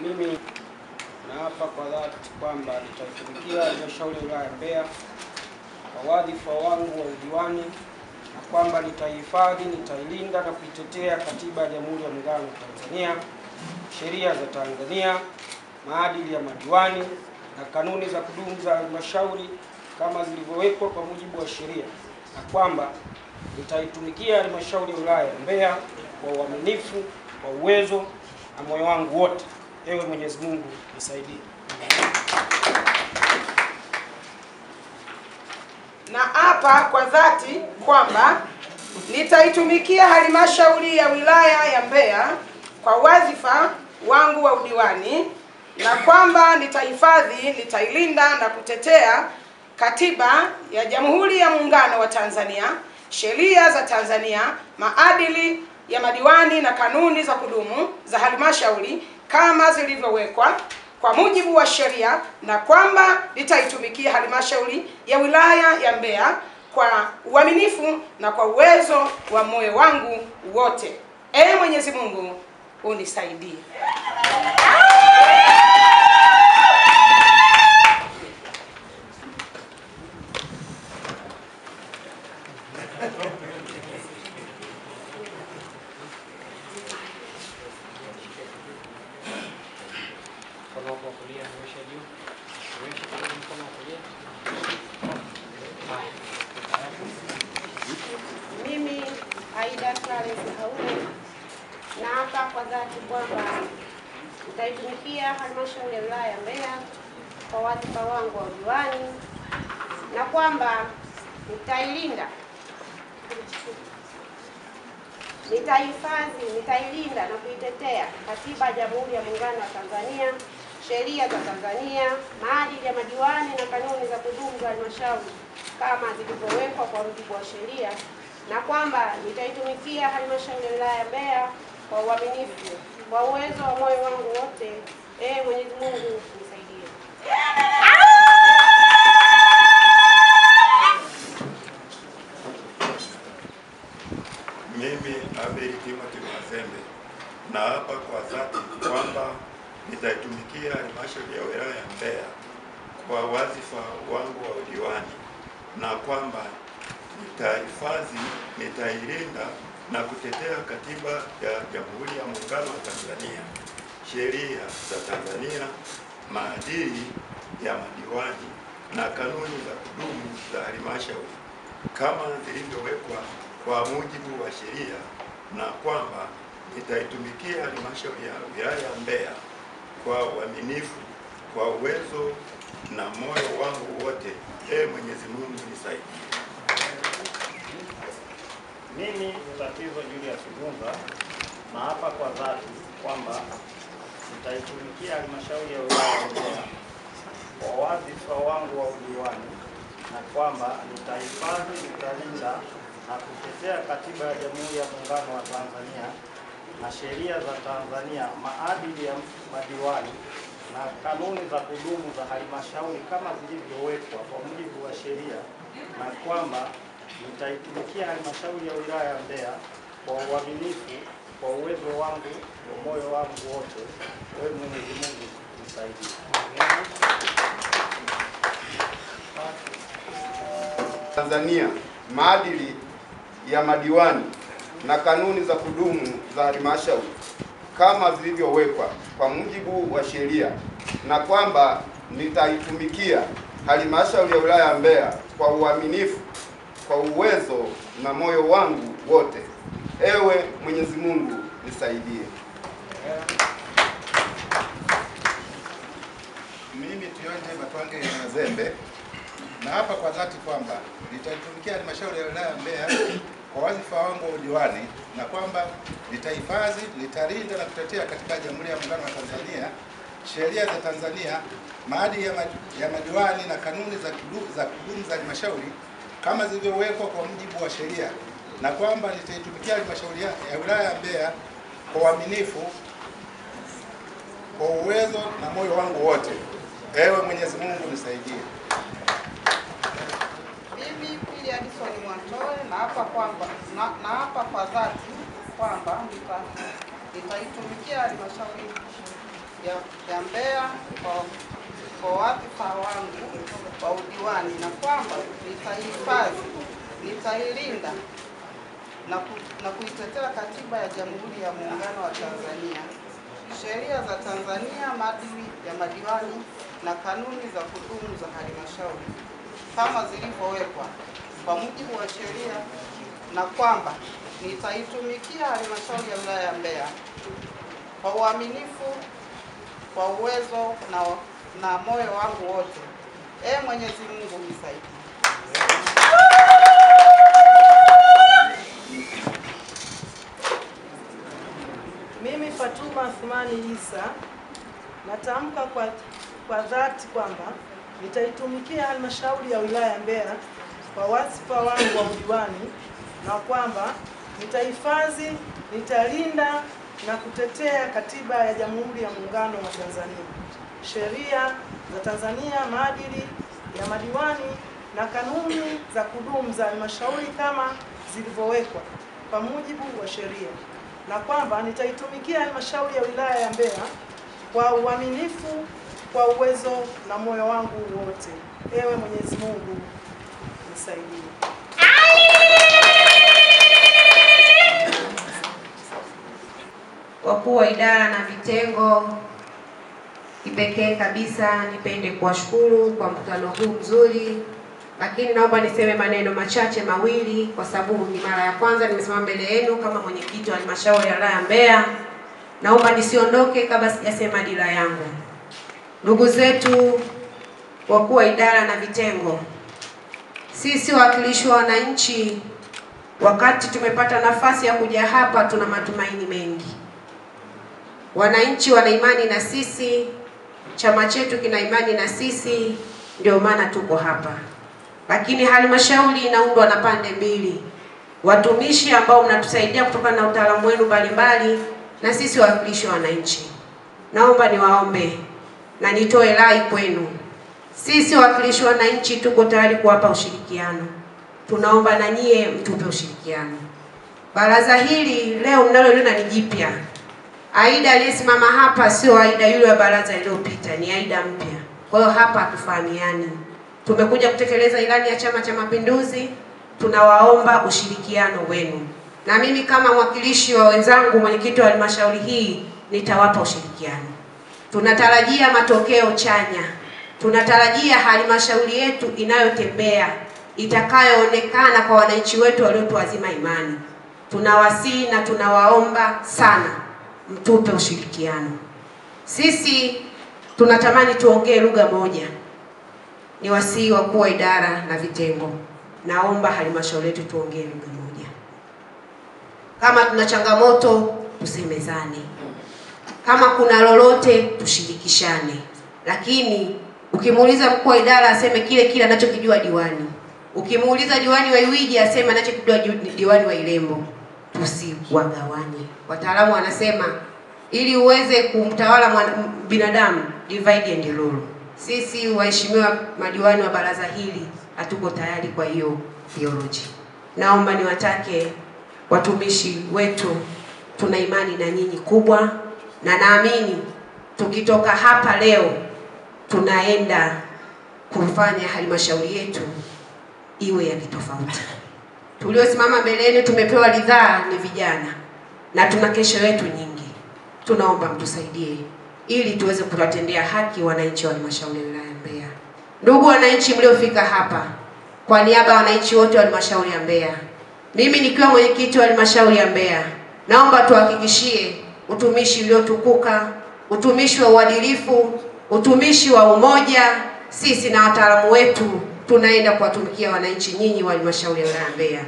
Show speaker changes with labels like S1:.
S1: Mimi naapa kwa dhati kwamba nitaitumikia halmashauri ya wilaya ya Mbeya kwa wadhifa wangu wa udiwani, na kwamba nitaihifadhi, nitailinda na kuitetea Katiba ya Jamhuri ya Muungano wa Tanzania, sheria za Tanzania, maadili ya madiwani na kanuni za kudumu za halmashauri kama zilivyowekwa kwa mujibu wa sheria, na kwamba nitaitumikia halmashauri ya wilaya ya Mbeya kwa uaminifu, kwa uwezo na moyo wangu wote. Ewe Mwenyezi Mungu nisaidie.
S2: Na hapa kwa dhati kwamba nitaitumikia halmashauri ya wilaya ya Mbeya kwa wadhifa wangu wa udiwani, na kwamba nitahifadhi, nitailinda na kutetea Katiba ya Jamhuri ya Muungano wa Tanzania, sheria za Tanzania, maadili ya madiwani na kanuni za kudumu za halmashauri kama zilivyowekwa kwa mujibu wa sheria, na kwamba nitaitumikia halmashauri ya wilaya ya Mbeya kwa uaminifu na kwa uwezo wa moyo wangu wote. Ee Mwenyezi Mungu unisaidie.
S3: Mimi Aida Clarence Haule naapa kwa dhati kwamba nitaitumikia halmashauri ya wilaya ya Mbeya kwa wadhifa wangu wa udiwani, na kwamba nitailinda, nitahifadhi, nitailinda na kuitetea Katiba ya Jamhuri ya Muungano wa Tanzania, sheria za Tanzania, maadili ya madiwani na kanuni za kudumu za halmashauri kama zilivyowekwa kwa mujibu wa sheria, na kwamba nitaitumikia halmashauri ya wilaya ya Mbeya kwa uaminifu, kwa uwezo wa moyo wangu wote. Ee Mwenyezi Mungu nisaidie.
S4: Mimi Abel Timothy Mazembe naapa kwa dhati kwamba nitaitumikia halmashauri ya wilaya ya Mbeya kwa wadhifa wangu wa udiwani, na kwamba nitahifadhi, nitailinda na kutetea Katiba ya Jamhuri ya Muungano wa Tanzania, sheria za Tanzania, maadili ya madiwani na kanuni za kudumu za halmashauri kama zilivyowekwa kwa mujibu wa sheria, na kwamba nitaitumikia halmashauri ya wilaya ya Mbeya kwa uaminifu, kwa uwezo na moyo wangu wote. Ee Mwenyezi Mungu nisaidie.
S5: Mimi Tatizo Julius Gunga naapa kwa dhati kwamba nitaitumikia halmashauri ya wilaya ya Mbeya kwa wadhifa wangu wa udiwani, na kwamba nitahifadhi, nitalinda na kutetea Katiba ya Jamhuri ya Muungano wa Tanzania na sheria za Tanzania, maadili ya madiwani na kanuni za kudumu za halmashauri kama zilivyowekwa kwa mujibu wa sheria, na kwamba nitaitumikia halmashauri ya wilaya ya Mbeya kwa uaminifu, kwa uwezo wangu wa moyo wangu wote. Wewe Mwenyezi Mungu nisaidie.
S6: Tanzania, maadili ya madiwani na kanuni za kudumu za halmashauri kama zilivyowekwa kwa mujibu wa sheria, na kwamba nitaitumikia halmashauri ya wilaya ya Mbeya kwa uaminifu, kwa uwezo na moyo wangu wote. Ewe Mwenyezi Mungu nisaidie.
S7: Mimi Tuyonje Matwange Mazembe naapa kwa dhati kwamba nitaitumikia halmashauri ya wilaya ya Mbeya kwa wadhifa wangu wa udiwani, na kwamba nitahifadhi, nitalinda na kutetea Katiba ya Jamhuri ya Muungano wa Tanzania, sheria za Tanzania, maadili ya madiwani na kanuni za kudumu za halmashauri kama zilivyowekwa kwa mujibu wa sheria, na kwamba nitaitumikia halmashauri ya wilaya ya Mbeya kwa uaminifu, kwa uwezo na moyo wangu wote. Ewe Mwenyezi Mungu nisaidie.
S2: Mimi Pili Addison Mwantoe naapa kwa dhati kwamba nitaitumikia halmashauri ya Mbeya kwa wadhifa wangu wa udiwani, na kwamba nitaihifadhi, nitailinda na kuitetea Katiba ya Jamhuri ya Muungano wa Tanzania, sheria za Tanzania, maadili ya madiwani na kanuni za kudumu za halmashauri kama zilivyowekwa kwa mujibu wa sheria, na kwamba nitaitumikia halmashauri ya wilaya ya Mbeya kwa uaminifu, kwa uwezo na moyo wangu wote. Mwenyezi Mungu nisaidie.
S8: Mimi Fatuma Athumani Isa natamka kwa dhati kwamba nitaitumikia halmashauri ya wilaya ya Mbeya kwa wadhifa wangu wa udiwani, na kwamba nitahifadhi, nitalinda na kutetea Katiba ya Jamhuri ya Muungano wa Tanzania, sheria za Tanzania, maadili ya madiwani na kanuni za kudumu za halmashauri kama zilivyowekwa kwa mujibu wa sheria, na kwamba nitaitumikia halmashauri ya wilaya ya Mbeya kwa uaminifu, kwa uwezo na moyo wangu wote. Ewe Mwenyezi Mungu nisaidie.
S3: Wakuu wa idara na vitengo, kipekee kabisa nipende kuwashukuru kwa mkutano huu mzuri, lakini naomba niseme maneno machache mawili kwa sababu ni mara ya kwanza nimesimama mbele yenu kama mwenyekiti wa halmashauri ya wilaya ya Mbeya. Naomba nisiondoke kabla sijasema dira yangu. Ndugu zetu wakuu wa idara na vitengo, sisi wawakilishi wa wananchi, wakati tumepata nafasi ya kuja hapa, tuna matumaini mengi. Wananchi wana imani na sisi, chama chetu kina imani na sisi, ndio maana tuko hapa. Lakini halmashauri inaundwa na pande mbili, watumishi ambao mnatusaidia kutokana na utaalamu wenu mbalimbali, na sisi wawakilishi wa wananchi. Naomba niwaombe na nitoe rai kwenu, sisi wawakilishi wa wananchi tuko tayari kuwapa ushirikiano. Tunaomba na nyie mtupe ushirikiano. Baraza hili leo mnaloliona ni jipya. Aida aliyesimama hapa sio Aida yule wa baraza iliyopita, ni Aida mpya. Kwa hiyo hapa hatufahamiani. Tumekuja kutekeleza ilani ya Chama cha Mapinduzi, tunawaomba ushirikiano wenu. Na mimi kama mwakilishi wa wenzangu, mwenyekiti wa halmashauri hii, nitawapa ushirikiano. Tunatarajia matokeo chanya. Tunatarajia halmashauri yetu inayotembea, itakayoonekana kwa wananchi wetu waliotuazima imani. Tunawasihi na tunawaomba sana mtupe ushirikiano. Sisi tunatamani tuongee lugha moja. Ni wasihi wakuu wa idara na vitengo, naomba halmashauri yetu tuongee lugha moja. Kama tuna changamoto tusemezane, kama kuna lolote tushirikishane. Lakini ukimuuliza mkuu wa idara aseme kile anachokijua diwani, ukimuuliza diwani wa Iwiji aseme anachokijua diwani wa Ilembo, tusiwagawanye. Wataalamu wanasema ili uweze kumtawala binadamu, divide and rule. Sisi waheshimiwa madiwani wa baraza hili hatuko tayari kwa hiyo theology. Naomba niwatake watumishi wetu, tuna imani na nyinyi kubwa, na naamini tukitoka hapa leo tunaenda kufanya halmashauri yetu iwe ya kitofauti. Tuliosimama mbeleni tumepewa ridhaa ni vijana, na tuna kesho yetu nyingi. Tunaomba mtusaidie ili tuweze kuwatendea haki wananchi wa halmashauri ya wilaya ya Mbeya. Ndugu wananchi mliofika hapa, kwa niaba ya wananchi wote wa halmashauri ya Mbeya, mimi nikiwa mwenyekiti wa halmashauri ya Mbeya, naomba tuhakikishie utumishi uliotukuka, utumishi wa uadilifu, utumishi wa umoja. Sisi na wataalamu wetu tunaenda kuwatumikia wananchi nyinyi wa halmashauri ya wilaya ya Mbeya.